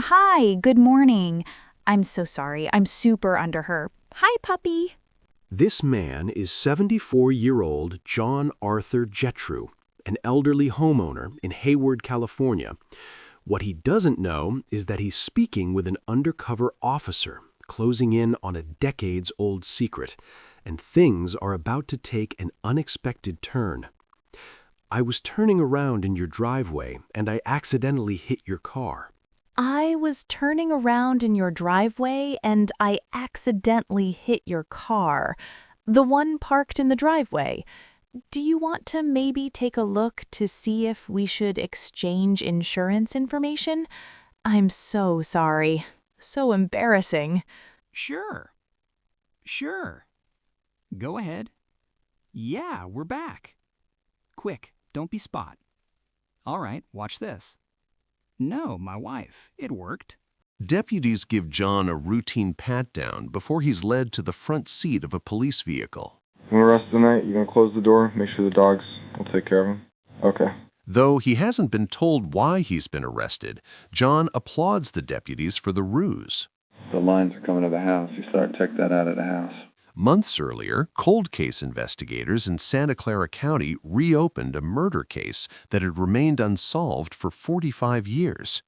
Hi, good morning. I'm so sorry. I'm super under her. Hi, puppy. This man is 74-year-old John Arthur Jetru, an elderly homeowner in Hayward, California. What he doesn't know is that he's speaking with an undercover officer, closing in on a decades-old secret, and things are about to take an unexpected turn. I was turning around in your driveway, and I accidentally hit your car. I was turning around in your driveway and I accidentally hit your car. The one parked in the driveway. Do you want to maybe take a look to see if we should exchange insurance information? I'm so sorry. So embarrassing. Sure. Go ahead. Yeah, we're back. Quick, don't be spot. All right, watch this. No, my wife. It worked. Deputies give John a routine pat-down before he's led to the front seat of a police vehicle. For the rest of the night, you're going to close the door, make sure the dogs will take care of them? Okay. Though he hasn't been told why he's been arrested, John applauds the deputies for the ruse. The lines are coming to the house. You start to check that out at the house. Months earlier, cold case investigators in Santa Clara County reopened a murder case that had remained unsolved for 45 years.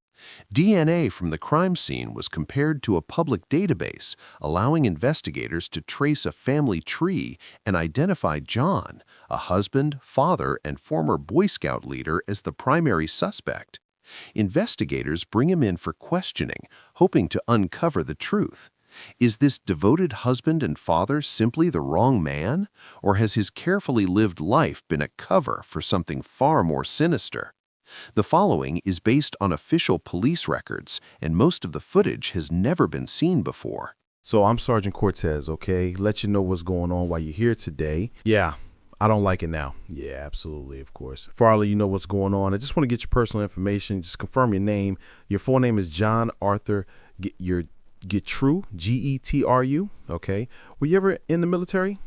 DNA from the crime scene was compared to a public database, allowing investigators to trace a family tree and identify John, a husband, father, and former Boy Scout leader, as the primary suspect. Investigators bring him in for questioning, hoping to uncover the truth. Is this devoted husband and father simply the wrong man, or has his carefully lived life been a cover for something far more sinister? The following is based on official police records, and most of the footage has never been seen before. So I'm Sergeant Cortez, okay? Let you know what's going on while you're here today. Yeah, I don't like it now. Yeah, absolutely, of course. Before I let you know what's going on, I just want to get your personal information. Just confirm your name. Your full name is John Arthur. Getru, Getru, okay? Were you ever in the military?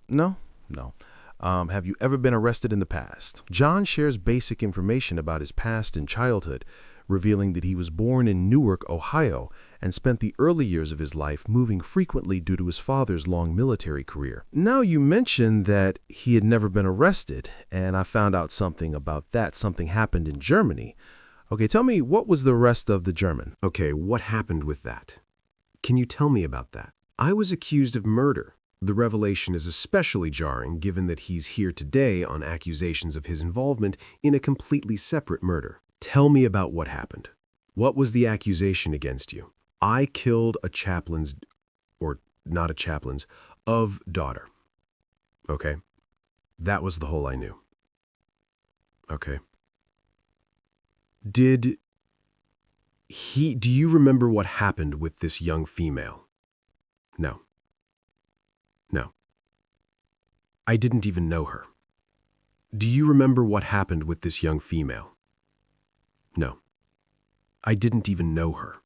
No? No. Have you ever been arrested in the past? John shares basic information about his past and childhood, revealing that he was born in Newark, Ohio, and spent the early years of his life moving frequently due to his father's long military career. Now, you mentioned that he had never been arrested, and I found out something about that. Something happened in Germany. Okay, tell me, what was the rest of the German? Okay, what happened with that? Can you tell me about that? I was accused of murder. The revelation is especially jarring given that he's here today on accusations of his involvement in a completely separate murder. Tell me about what happened. What was the accusation against you? I killed a chaplain's, or not a chaplain's, of daughter. Okay. That was the whole I knew. Okay. Do you remember what happened with this young female? No. No. I didn't even know her. Do you remember what happened with this young female? No. I didn't even know her.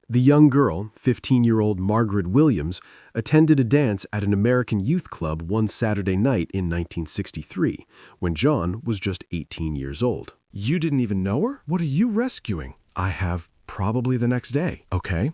The young girl, 15-year-old Margaret Williams, attended a dance at an American youth club one Saturday night in 1963, when John was just 18 years old. You didn't even know her? What are you rescuing? I have probably the next day. Okay.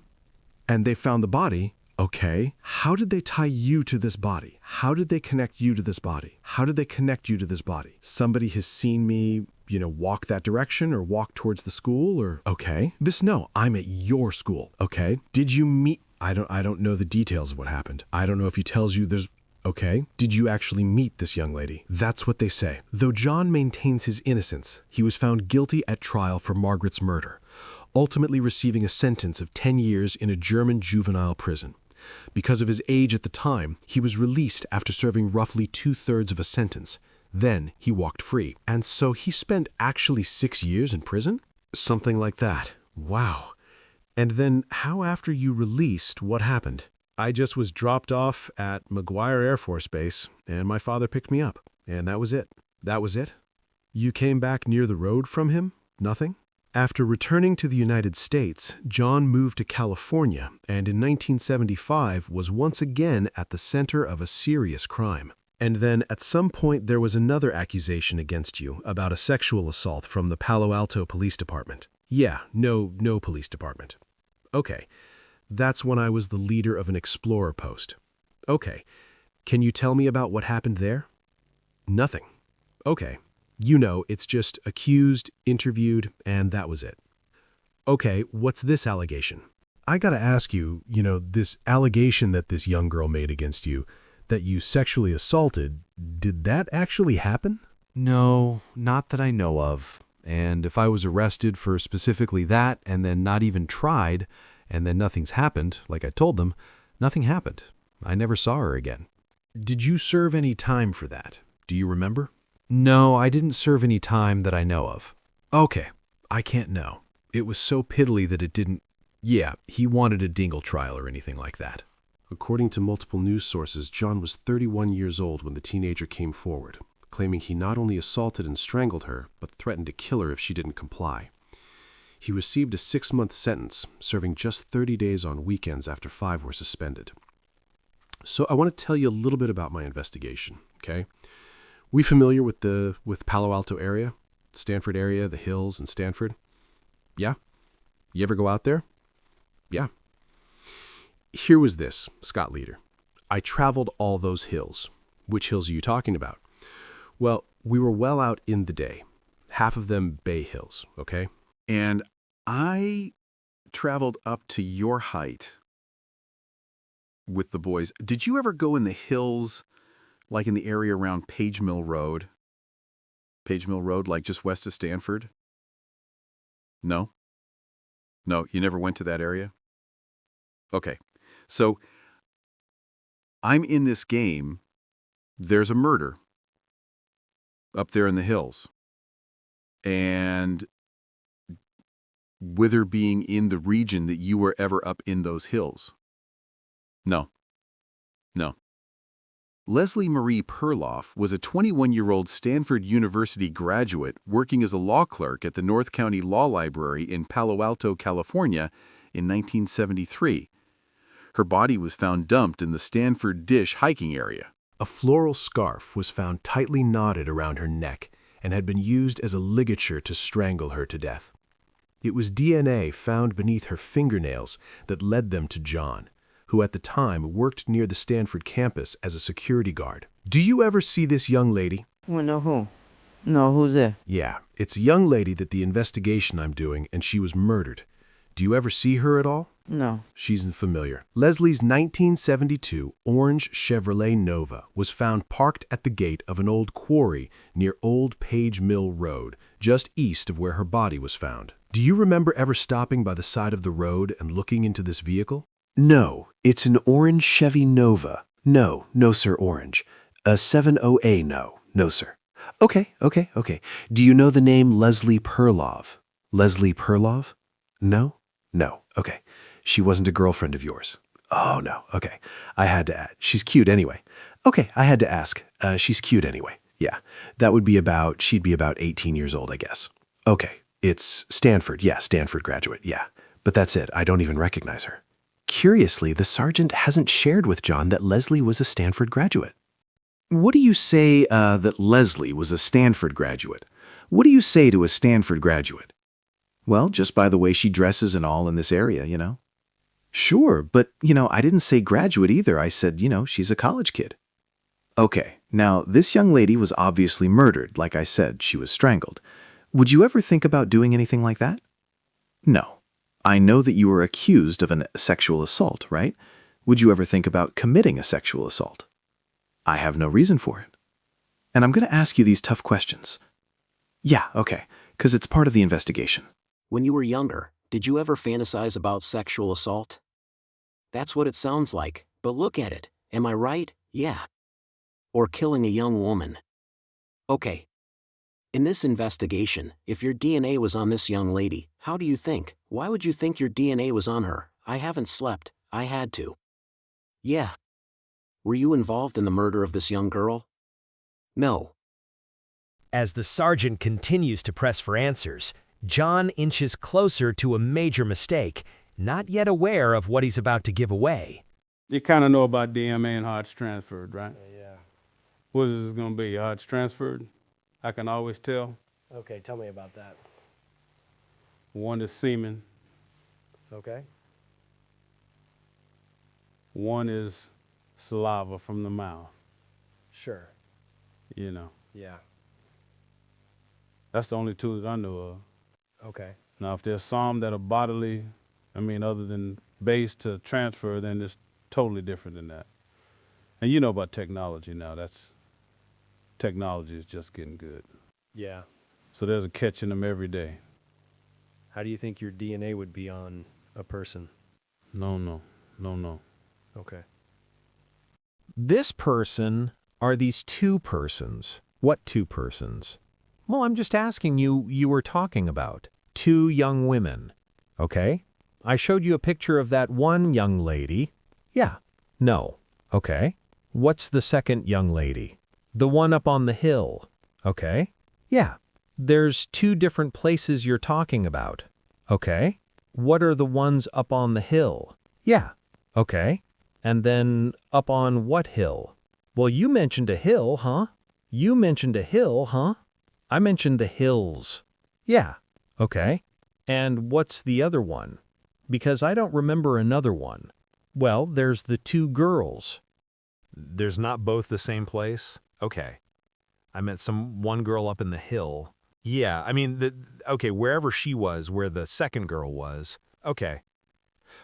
And they found the body. Okay. How did they tie you to this body? How did they connect you to this body? How did they connect you to this body? Somebody has seen me, walk that direction or walk towards the school or... Okay. No, I'm at your school. Okay. Did you meet... I don't know the details of what happened. I don't know if he tells you there's... Okay. Did you actually meet this young lady? That's what they say. Though John maintains his innocence, he was found guilty at trial for Margaret's murder, ultimately receiving a sentence of 10 years in a German juvenile prison. Because of his age at the time, he was released after serving roughly 2/3 of a sentence. Then he walked free. And so he spent actually 6 years in prison? Something like that. Wow. And then how after you released, what happened? I just was dropped off at McGuire Air Force Base, and my father picked me up. And that was it. That was it? You came back near the road from him? Nothing? After returning to the United States, John moved to California and in 1975 was once again at the center of a serious crime. And then at some point there was another accusation against you about a sexual assault from the Palo Alto Police Department. Yeah, no police department. Okay, that's when I was the leader of an explorer post. Okay, can you tell me about what happened there? Nothing. Okay, it's just accused, interviewed, and that was it. Okay, what's this allegation? I gotta ask you, this allegation that this young girl made against you, that you sexually assaulted, did that actually happen? No, not that I know of. And if I was arrested for specifically that and then not even tried, and then nothing's happened, like I told them, nothing happened. I never saw her again. Did you serve any time for that? Do you remember? No, I didn't serve any time that I know of. Okay, I can't know. It was so piddly that it didn't... Yeah, he wanted a dingle trial or anything like that. According to multiple news sources, John was 31 years old when the teenager came forward, claiming he not only assaulted and strangled her, but threatened to kill her if she didn't comply. He received a 6-month sentence, serving just 30 days on weekends after 5 were suspended. So I want to tell you a little bit about my investigation, okay? We familiar with Palo Alto area, Stanford area, the hills and Stanford? Yeah? You ever go out there? Yeah. Here was this, Scott Leader. I traveled all those hills. Which hills are you talking about? Well, we were well out in the day. Half of them Bay Hills, okay? And I traveled up to your height with the boys. Did you ever go in the hills, like in the area around Page Mill Road? Page Mill Road, like just west of Stanford? No? No, you never went to that area? Okay. So I'm in this game. There's a murder up there in the hills. And whether being in the region that you were ever up in those hills. No. Leslie Marie Perloff was a 21-year-old Stanford University graduate working as a law clerk at the North County Law Library in Palo Alto, California in 1973. Her body was found dumped in the Stanford Dish hiking area. A floral scarf was found tightly knotted around her neck and had been used as a ligature to strangle her to death. It was DNA found beneath her fingernails that led them to John, who at the time worked near the Stanford campus as a security guard. Do you ever see this young lady? No, who? No, who's there? Yeah, it's a young lady that the investigation I'm doing, and she was murdered. Do you ever see her at all? No. She's familiar. Leslie's 1972 orange Chevrolet Nova was found parked at the gate of an old quarry near Old Page Mill Road, just east of where her body was found. Do you remember ever stopping by the side of the road and looking into this vehicle? No, it's an orange Chevy Nova. No, sir, orange. A 70A, no, sir. Okay. Do you know the name Leslie Perlov? Leslie Perlov? No, okay. She wasn't a girlfriend of yours. Oh, no, okay. I had to add. She's cute anyway. Okay, I had to ask. She's cute anyway. Yeah, she'd be about 18 years old, I guess. Okay, it's Stanford. Yeah, Stanford graduate, yeah. But that's it. I don't even recognize her. Curiously, the sergeant hasn't shared with John that Leslie was a Stanford graduate. What do you say that Leslie was a Stanford graduate? What do you say to a Stanford graduate? Well, just by the way she dresses and all in this area, Sure, but, I didn't say graduate either. I said, she's a college kid. Okay, now this young lady was obviously murdered. Like I said, she was strangled. Would you ever think about doing anything like that? No. I know that you were accused of a sexual assault, right? Would you ever think about committing a sexual assault? I have no reason for it. And I'm going to ask you these tough questions. Yeah, okay, because it's part of the investigation. When you were younger, did you ever fantasize about sexual assault? That's what it sounds like, but look at it. Am I right? Yeah. Or killing a young woman. Okay. In this investigation, if your DNA was on this young lady, how do you think? Why would you think your DNA was on her? I haven't slept. I had to. Yeah. Were you involved in the murder of this young girl? No. As the sergeant continues to press for answers, John inches closer to a major mistake, not yet aware of what he's about to give away. You kind of know about DMA and how it's transferred, right? Yeah. What is this going to be? How it's transferred? I can always tell. Okay, tell me about that. One is semen. Okay. One is saliva from the mouth. Sure. You know, Yeah. that's the only two that I know of. Okay. Now, if there's some that are bodily, other than base to transfer, then it's totally different than that. And you know about technology now. Technology is just getting good. Yeah. So there's a catch in them every day. How do you think your DNA would be on a person? No. Okay. This person are these two persons. What two persons? Well, I'm just asking you were talking about. Two young women. Okay? I showed you a picture of that one young lady. Yeah. No. Okay. What's the second young lady? The one up on the hill. Okay. Yeah. There's two different places you're talking about. Okay. What are the ones up on the hill? Yeah. Okay. And then up on what hill? Well, you mentioned a hill, huh? You mentioned a hill, huh? I mentioned the hills. Yeah. Okay. And what's the other one? Because I don't remember another one. Well, there's the two girls. There's not both the same place? Okay. I meant one girl up in the hill. Yeah, okay, wherever she was, where the second girl was. Okay.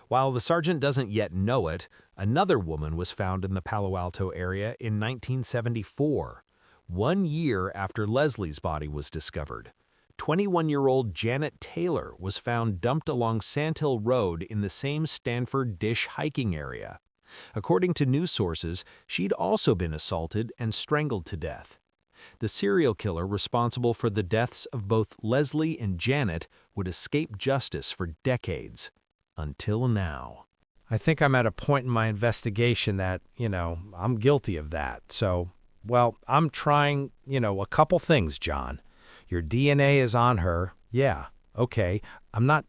While the sergeant doesn't yet know it, another woman was found in the Palo Alto area in 1974, 1 year after Leslie's body was discovered. 21-year-old Janet Taylor was found dumped along Sandhill Road in the same Stanford Dish hiking area. According to news sources, she'd also been assaulted and strangled to death. The serial killer responsible for the deaths of both Leslie and Janet would escape justice for decades. Until now. I think I'm at a point in my investigation that, I'm guilty of that. So, I'm trying, a couple things, John. Your DNA is on her. Yeah, okay. I'm not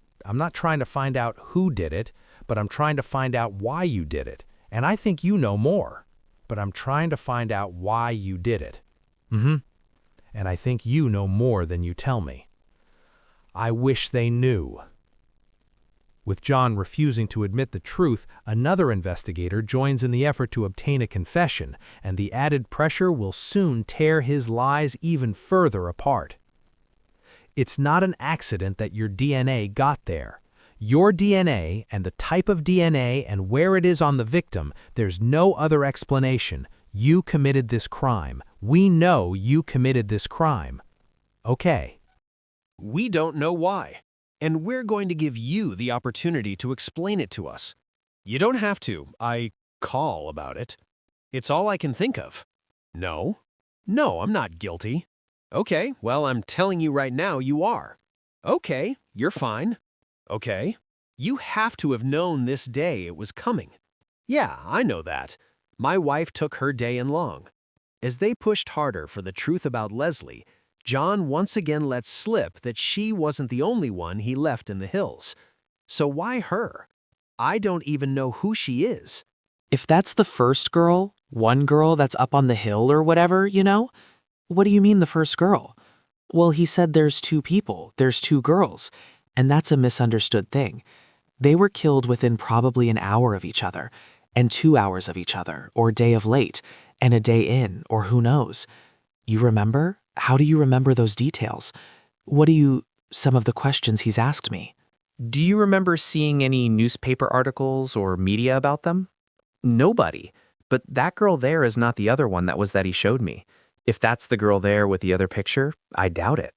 trying to find out who did it, but I'm trying to find out why you did it. And I think you know more, but I'm trying to find out why you did it. And I think you know more than you tell me. I wish they knew. With John refusing to admit the truth, another investigator joins in the effort to obtain a confession, and the added pressure will soon tear his lies even further apart. It's not an accident that your DNA got there. Your DNA and the type of DNA and where it is on the victim, there's no other explanation. You committed this crime. We know you committed this crime. Okay. We don't know why, and we're going to give you the opportunity to explain it to us. You don't have to, call about it. It's all I can think of. No, I'm not guilty. Okay, well, I'm telling you right now you are. Okay, you're fine. Okay, you have to have known this day it was coming. Yeah, I know that. My wife took her day in long. As they pushed harder for the truth about Leslie, John once again let slip that she wasn't the only one he left in the hills. So why her? I don't even know who she is. If that's the first girl, one girl that's up on the hill or whatever, what do you mean the first girl? Well, he said there's two people, there's two girls, and that's a misunderstood thing. They were killed within probably an hour of each other, and 2 hours of each other, or a day of late, and a day in, or who knows. You remember? How do you remember those details? Some of the questions he's asked me. Do you remember seeing any newspaper articles or media about them? Nobody. But that girl there is not the other one that he showed me. If that's the girl there with the other picture, I doubt it.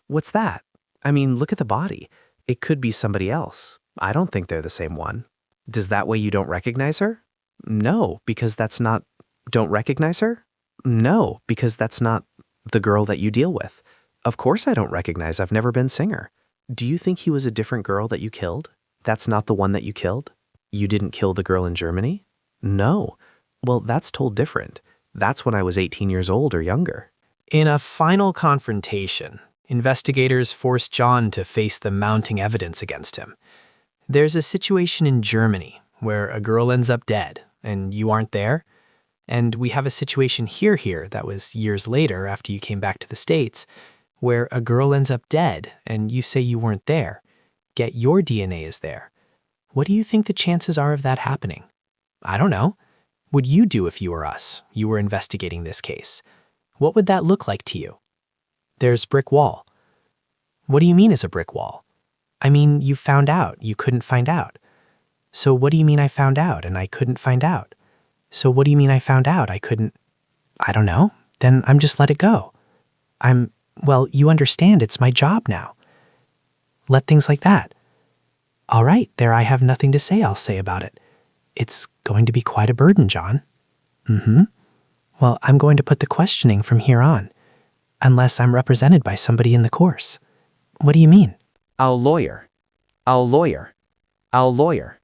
What's that? Look at the body. It could be somebody else. I don't think they're the same one. Does that way you don't recognize her? No, because that's not... Don't recognize her? No, because that's not the girl that you deal with. Of course I don't recognize. I've never been Singer. Do you think he was a different girl that you killed? That's not the one that you killed? You didn't kill the girl in Germany? No. Well, that's told different. That's when I was 18 years old or younger. In a final confrontation, investigators forced John to face the mounting evidence against him. There's a situation in Germany where a girl ends up dead, and you aren't there. And we have a situation here that was years later after you came back to the States, where a girl ends up dead, and you say you weren't there. get your DNA is there. What do you think the chances are of that happening? I don't know. Would you do if you were us? You were investigating this case. What would that look like to you? There's brick wall. What do you mean is a brick wall? I mean, you found out, you couldn't find out. So what do you mean I found out and I couldn't find out? So what do you mean I found out I couldn't? I don't know. Then I'm just let it go. Well, you understand it's my job now. Let things like that. All right, there I have nothing to say I'll say about it. It's going to be quite a burden, John. Well, I'm going to put the questioning from here on, unless I'm represented by somebody in the course. What do you mean? Our lawyer. Our lawyer. Our lawyer.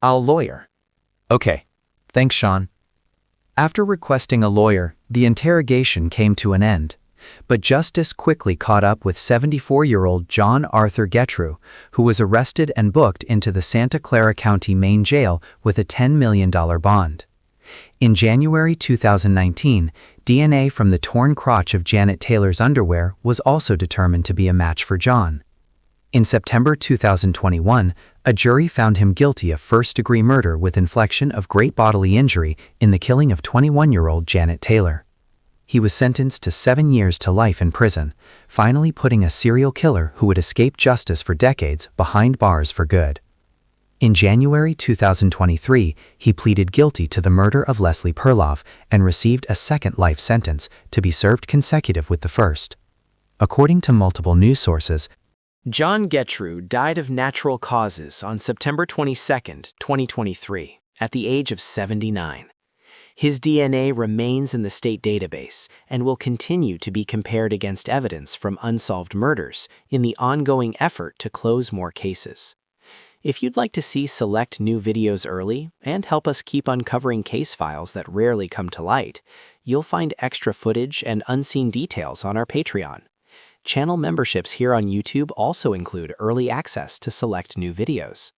Our lawyer. Okay, thanks, Sean. After requesting a lawyer, the interrogation came to an end. But justice quickly caught up with 74-year-old John Arthur Getrew, who was arrested and booked into the Santa Clara County Main Jail with a $10 million bond. In January 2019, DNA from the torn crotch of Janet Taylor's underwear was also determined to be a match for John. In September 2021, a jury found him guilty of first-degree murder with infliction of great bodily injury in the killing of 21-year-old Janet Taylor. He was sentenced to 7 years to life in prison, finally putting a serial killer who would escape justice for decades behind bars for good. In January 2023, he pleaded guilty to the murder of Leslie Perloff and received a second life sentence to be served consecutive with the first. According to multiple news sources, John Getrew died of natural causes on September 22, 2023, at the age of 79. His DNA remains in the state database and will continue to be compared against evidence from unsolved murders in the ongoing effort to close more cases. If you'd like to see select new videos early and help us keep uncovering case files that rarely come to light, you'll find extra footage and unseen details on our Patreon. Channel memberships here on YouTube also include early access to select new videos.